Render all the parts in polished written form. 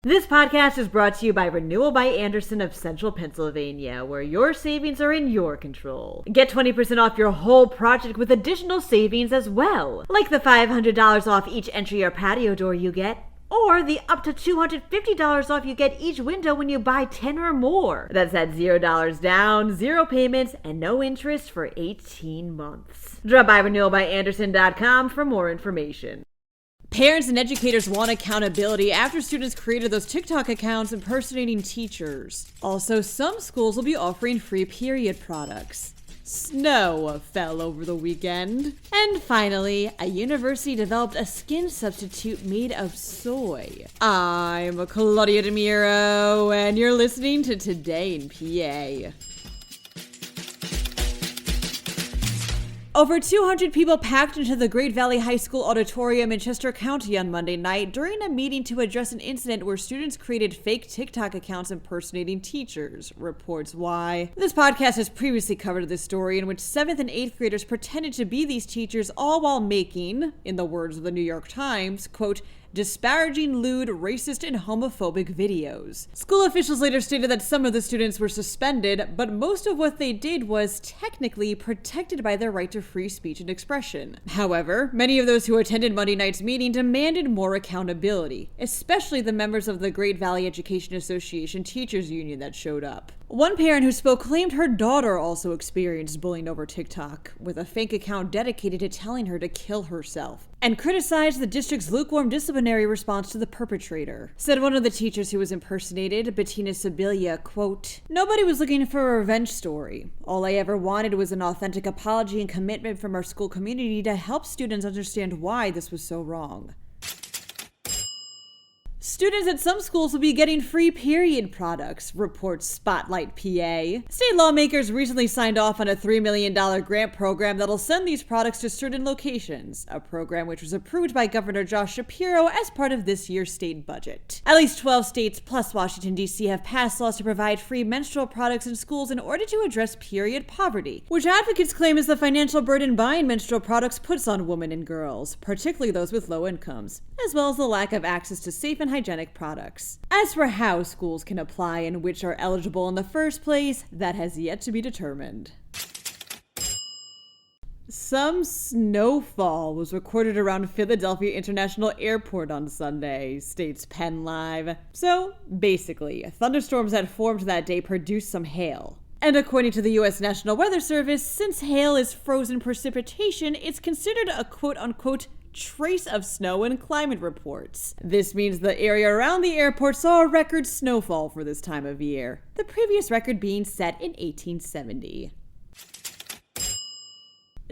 This podcast is brought to you by Renewal by Andersen of Central Pennsylvania, where your savings are in your control. Get 20% off your whole project with additional savings as well, like the $500 off each entry or patio door you get, or the up to $250 off you get each window when you buy 10 or more. That's at $0 down, 0 payments, and no interest for 18 months. Drop by renewalbyandersen.com for more information. Parents and educators want accountability after students created those TikTok accounts impersonating teachers. Also, some schools will be offering free period products. Snow fell over the weekend. And finally, a university developed a skin substitute made of soy. I'm Claudia Dimuro, and you're listening to Today in PA. Over 200 people packed into the Great Valley High School auditorium in Chester County on Monday night during a meeting to address an incident where students created fake TikTok accounts impersonating teachers, reports Why. This podcast has previously covered this story in which 7th and 8th graders pretended to be these teachers, all while making, in the words of the New York Times, quote, disparaging, lewd, racist, and homophobic videos. School officials later stated that some of the students were suspended, but most of what they did was technically protected by their right to free speech and expression. However, many of those who attended Monday night's meeting demanded more accountability, especially the members of the Great Valley Education Association Teachers Union that showed up. One parent who spoke claimed her daughter also experienced bullying over TikTok, with a fake account dedicated to telling her to kill herself, and criticized the district's lukewarm disciplinary response to the perpetrator. Said one of the teachers who was impersonated, Bettina Sibilia, quote, nobody was looking for a revenge story. All I ever wanted was an authentic apology and commitment from our school community to help students understand why this was so wrong. Students at some schools will be getting free period products, reports Spotlight PA. State lawmakers recently signed off on a $3 million grant program that'll send these products to certain locations, a program which was approved by Governor Josh Shapiro as part of this year's state budget. At least 12 states plus Washington, D.C. have passed laws to provide free menstrual products in schools in order to address period poverty, which advocates claim is the financial burden buying menstrual products puts on women and girls, particularly those with low incomes, as well as the lack of access to safe and hygienic products. As for how schools can apply and which are eligible in the first place, that has yet to be determined. Some snowfall was recorded around Philadelphia International Airport on Sunday, states PennLive. So, basically, thunderstorms that formed that day produced some hail. And according to the U.S. National Weather Service, since hail is frozen precipitation, it's considered a quote-unquote trace of snow in climate reports. This means the area around the airport saw a record snowfall for this time of year, the previous record being set in 1870.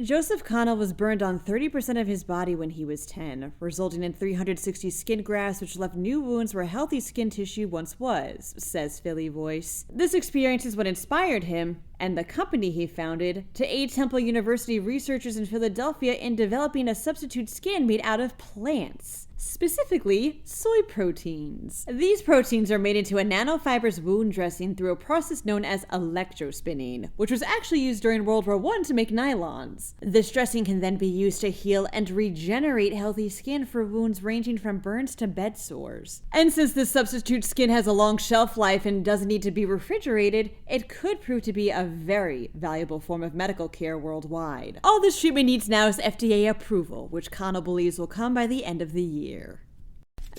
Joseph Connell was burned on 30% of his body when he was 10, resulting in 360 skin grafts which left new wounds where healthy skin tissue once was, says Philly Voice. This experience is what inspired him, and the company he founded, to aid Temple University researchers in Philadelphia in developing a substitute skin made out of plants, specifically soy proteins. These proteins are made into a nanofibrous wound dressing through a process known as electrospinning, which was actually used during World War I to make nylons. This dressing can then be used to heal and regenerate healthy skin for wounds ranging from burns to bed sores. And since this substitute skin has a long shelf life and doesn't need to be refrigerated, it could prove to be a very valuable form of medical care worldwide. All this treatment needs now is FDA approval, which Connell believes will come by the end of the year.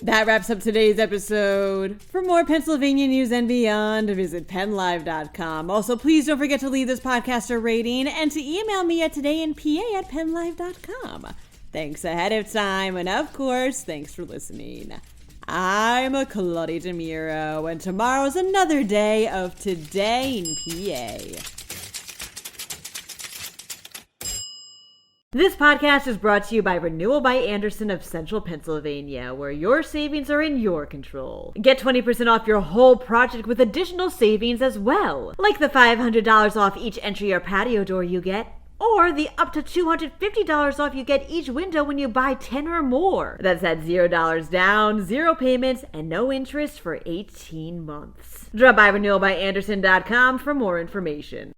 That wraps up today's episode. For more Pennsylvania news and beyond, visit PennLive.com. Also, please don't forget to leave this podcast a rating and to email me at todayinpa@PennLive.com. Thanks ahead of time, and of course, thanks for listening. I'm Claudia Dimuro, and tomorrow's another day of Today in PA. This podcast is brought to you by Renewal by Andersen of Central Pennsylvania, where your savings are in your control. Get 20% off your whole project with additional savings as well, like the $500 off each entry or patio door you get, or the up to $250 off you get each window when you buy 10 or more. That's at $0 down, 0 payments, and no interest for 18 months. Drop by renewalbyandersen.com for more information.